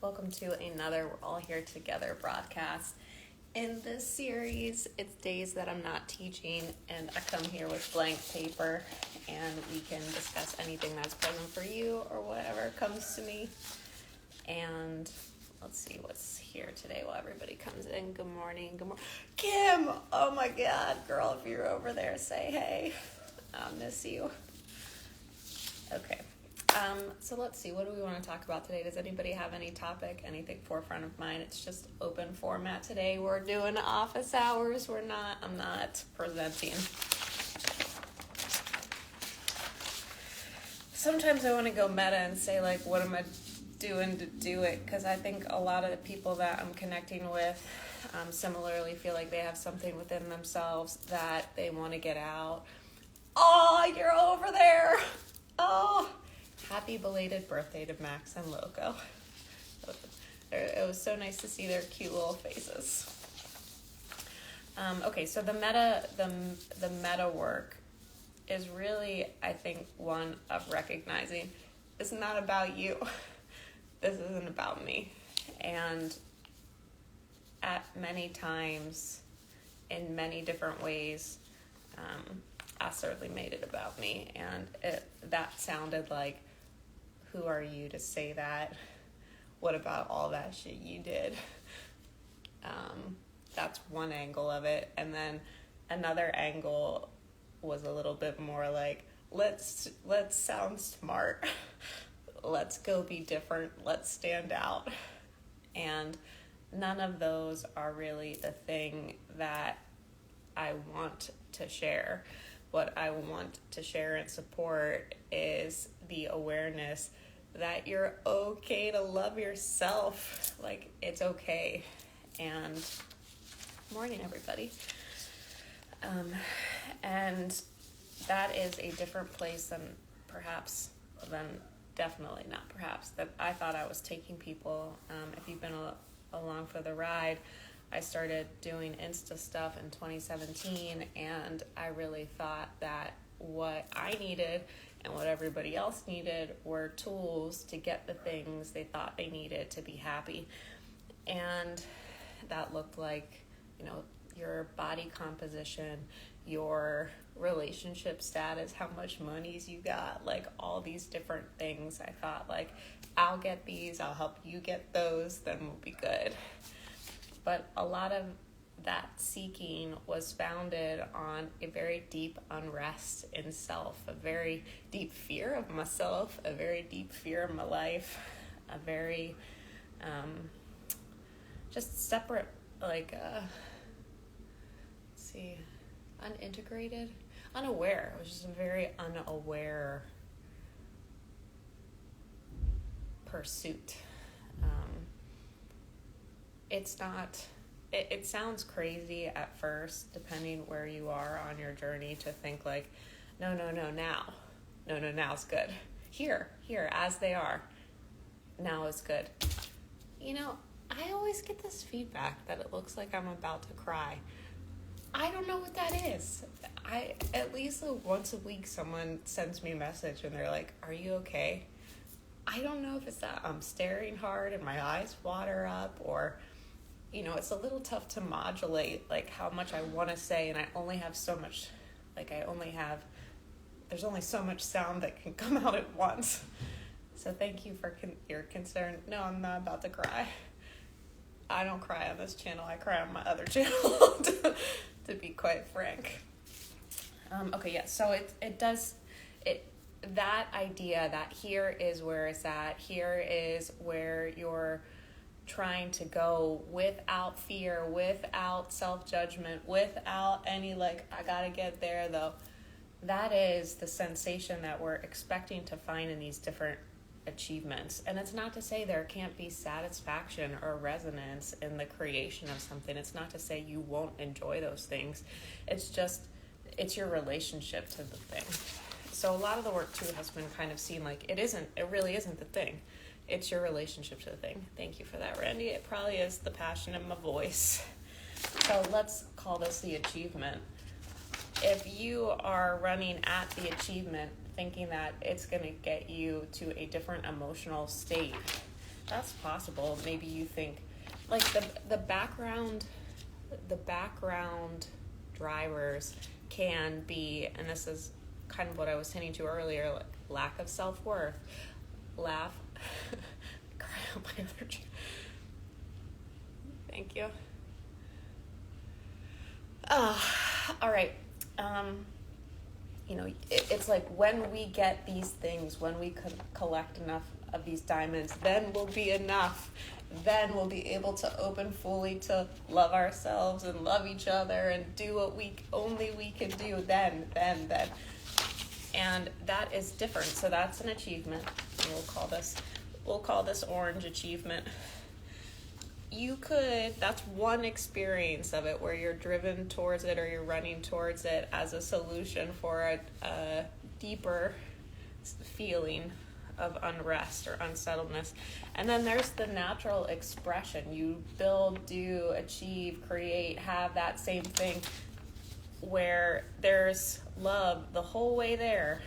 Welcome to another We're All Here Together broadcast. In this series, it's days that I'm not teaching, and I come here with blank paper, and we can discuss anything that's present for you or whatever comes to me. And let's see what's here today while everybody comes in. Good morning. Good morning. Kim! Oh my God, girl, if you're over there, say hey. I'll miss you. Okay. So let's see, what do we want to talk about today? Does anybody have any topic, anything forefront of mind? It's just open format today. We're doing office hours. I'm not presenting. Sometimes I want to go meta and say, like, what am I doing to do it? Because I think a lot of the people that I'm connecting with similarly feel like they have something within themselves that they want to get out. Oh, you're over there. Oh, happy belated birthday to Max and Loco. It was so nice to see their cute little faces. Okay, so the meta work is really, I think, one of recognizing it's not about you. This isn't about me. And at many times, in many different ways, I certainly made it about me. And that sounded like, who are you to say that? What about all that shit you did? That's one angle of it. And then another angle was a little bit more like, let's sound smart. Let's go be different. Let's stand out. And none of those are really the thing that I want to share. What I want to share and support is the awareness that you're okay to love yourself. Like, it's okay. And morning, everybody. And that is a different place than definitely not perhaps, that I thought I was taking people. If you've been along for the ride, I started doing Insta stuff in 2017, and I really thought that what I needed and what everybody else needed were tools to get the things they thought they needed to be happy. And that looked like, your body composition, your relationship status, how much monies you got, like all these different things. I thought, like, I'll get these, I'll help you get those, then we'll be good. But a lot of that seeking was founded on a very deep unrest in self, a very deep fear of myself, a very deep fear of my life, a very just separate, like, unintegrated, unaware. It was just a very unaware pursuit. It's not, it sounds crazy at first, depending where you are on your journey, to think like, no, now's good. Here, as they are, now is good. I always get this feedback that it looks like I'm about to cry. I don't know what that is. At least once a week, someone sends me a message and they're like, are you okay? I don't know if it's that I'm staring hard and my eyes water up, or it's a little tough to modulate, like, how much I want to say, and I only have so much, there's only so much sound that can come out at once. So thank you for your concern. No, I'm not about to cry. I don't cry on this channel. I cry on my other channel, to be quite frank. So that idea that here is where it's at, here is where you're trying to go without fear, without self-judgment, without any, like, I gotta get there though. That is the sensation that we're expecting to find in these different achievements. And it's not to say there can't be satisfaction or resonance in the creation of something. It's not to say you won't enjoy those things. It's just, it's your relationship to the thing. So a lot of the work too has been kind of seen like it really isn't the thing. It's your relationship to the thing. Thank you for that, Randy. It probably is the passion in my voice. So let's call this the achievement. If you are running at the achievement thinking that it's going to get you to a different emotional state, that's possible. Maybe you think, like, the background drivers can be, and this is kind of what I was hinting to earlier, like lack of self-worth, thank you. All right. It's like when we get these things, when we collect enough of these diamonds, then we'll be enough. Then we'll be able to open fully to love ourselves and love each other and do what we can do then. And that is different. So that's an achievement. And we'll call this orange achievement. That's one experience of it where you're driven towards it or you're running towards it as a solution for a deeper feeling of unrest or unsettledness. And then there's the natural expression. You build, do, achieve, create, have that same thing where there's love the whole way there.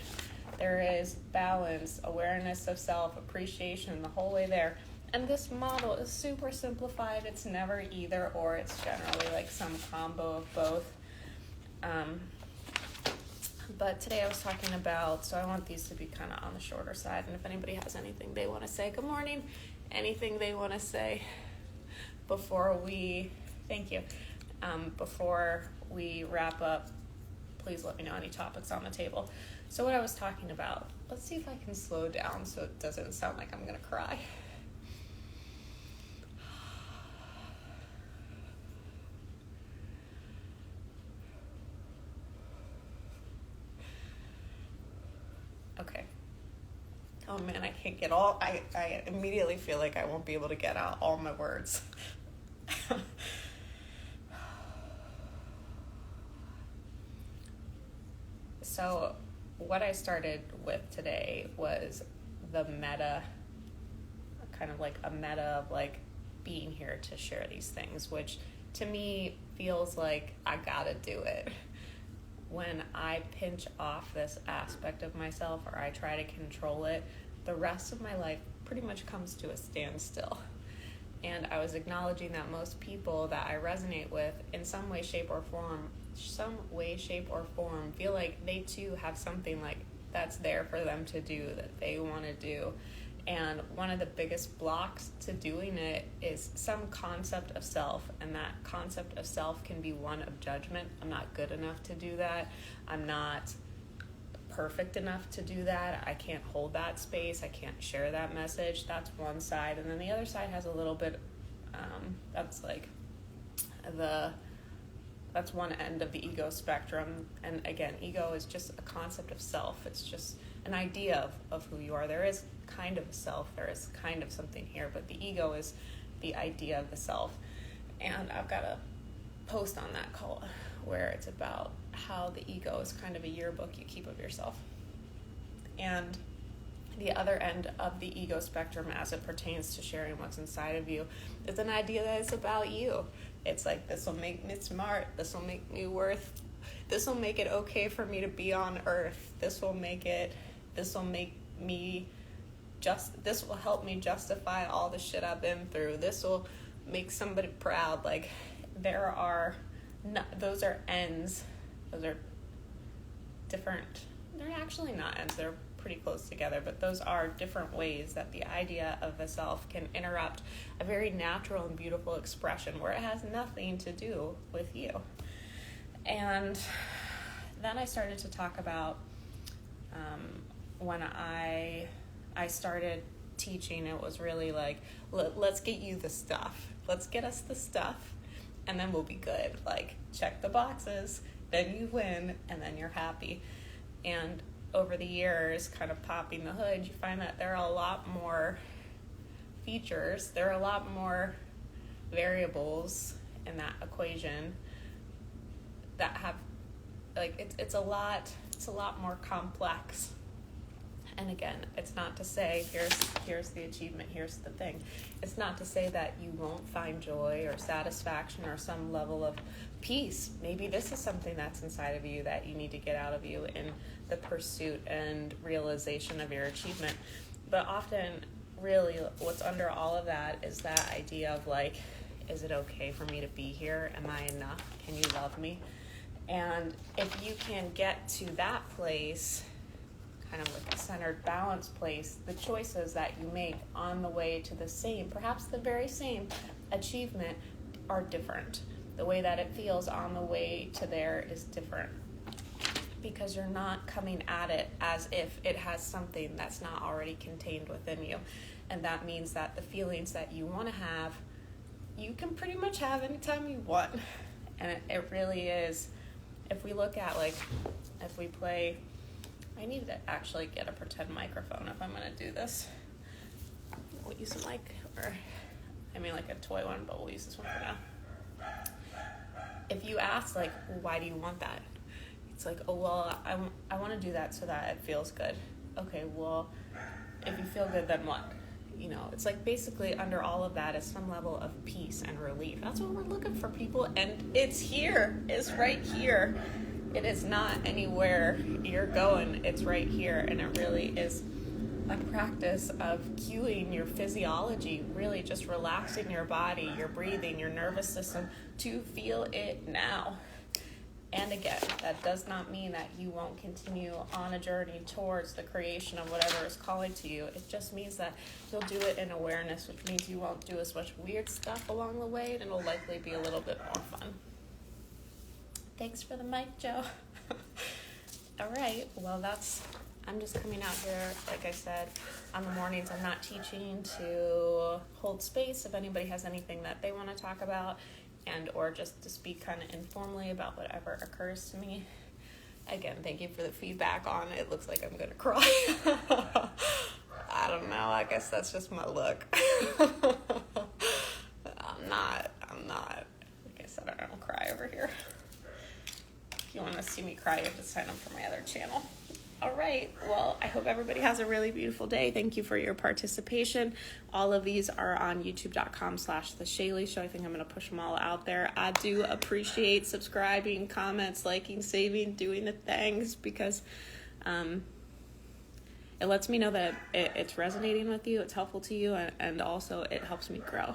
There is balance, awareness of self, appreciation the whole way there. And this model is super simplified. It's never either or. It's generally like some combo of both. But today I was talking about, so I want these to be kind of on the shorter side. And if anybody has anything they want to say, good morning, anything they want to say before we, thank you, before we wrap up, please let me know any topics on the table. So what I was talking about, let's see if I can slow down so it doesn't sound like I'm going to cry. Okay. Oh man, I can't get I immediately feel like I won't be able to get out all my words. So what I started with today was the meta, kind of like a meta of like being here to share these things, which to me feels like I gotta do it. When I pinch off this aspect of myself or I try to control it, the rest of my life pretty much comes to a standstill. And I was acknowledging that most people that I resonate with in some way, shape, or form, feel like they too have something like that's there for them to do, that they want to do. And one of the biggest blocks to doing it is some concept of self. And that concept of self can be one of judgment. I'm not good enough to do that. I'm not perfect enough to do that. I can't hold that space. I can't share that message. That's one side. And then the other side has a little bit, that's one end of the ego spectrum. And again, ego is just a concept of self. It's just an idea of who you are. There is kind of a self, there is kind of something here, but the ego is the idea of the self. And I've got a post on that call where it's about how the ego is kind of a yearbook you keep of yourself. And the other end of the ego spectrum as it pertains to sharing what's inside of you is an idea that it's about you. It's like, this will make me smart, this will make me this will make it okay for me to be on earth, this will help me justify all the shit I've been through, this will make somebody proud. Like, those are ends, those are different, they're actually not ends, they're pretty close together, but those are different ways that the idea of the self can interrupt a very natural and beautiful expression where it has nothing to do with you. And then I started to talk about when I started teaching, it was really like, let's get you the stuff. Let's get us the stuff, and then we'll be good. Like, check the boxes, then you win, and then you're happy. And over the years, kind of popping the hood, you find that there are a lot more features, there are a lot more variables in that equation that have, like, it's a lot more complex. And again, it's not to say, here's the achievement, here's the thing. It's not to say that you won't find joy or satisfaction or some level of peace. Maybe this is something that's inside of you that you need to get out of you in the pursuit and realization of your achievement. But often really what's under all of that is that idea of like, is it okay for me to be here? Am I enough? Can you love me? And if you can get to that place, kind of like a centered, balanced place, the choices that you make on the way to the same, perhaps the very same achievement, are different. The way that it feels on the way to there is different, because you're not coming at it as if it has something that's not already contained within you. And that means that the feelings that you want to have, you can pretty much have anytime you want. And it really is, if we look at, like, if we play, I need to actually get a pretend microphone if I'm going to do this. We'll use a mic, or, I mean like a toy one, but we'll use this one for now. If you ask, like, why do you want that? It's like, oh, well, I want to do that so that it feels good. Okay, well, if you feel good, then what? You know, it's like basically under all of that is some level of peace and relief. That's what we're looking for, people. And it's here. It's right here. It is not anywhere you're going. It's right here. And it really is a practice of cueing your physiology, really just relaxing your body, your breathing, your nervous system to feel it now. And again, that does not mean that you won't continue on a journey towards the creation of whatever is calling to you. It just means that you'll do it in awareness, which means you won't do as much weird stuff along the way, and it'll likely be a little bit more fun. Thanks for the mic, Joe. All right, well, I'm just coming out here, like I said, on the mornings. I'm not teaching, to hold space if anybody has anything that they want to talk about, and or just to speak kind of informally about whatever occurs to me. Again, thank you for the feedback on it. It looks like I'm going to cry. I don't know. I guess that's just my look. I'm not. Like I said, I don't cry over here. If you want to see me cry, you have to sign up for my other channel. All right. Well, I hope everybody has a really beautiful day. Thank you for your participation. All of these are on youtube.com/The Shaylee Show. I think I'm going to push them all out there. I do appreciate subscribing, comments, liking, saving, doing the things, because it lets me know that it's resonating with you, it's helpful to you, and also it helps me grow.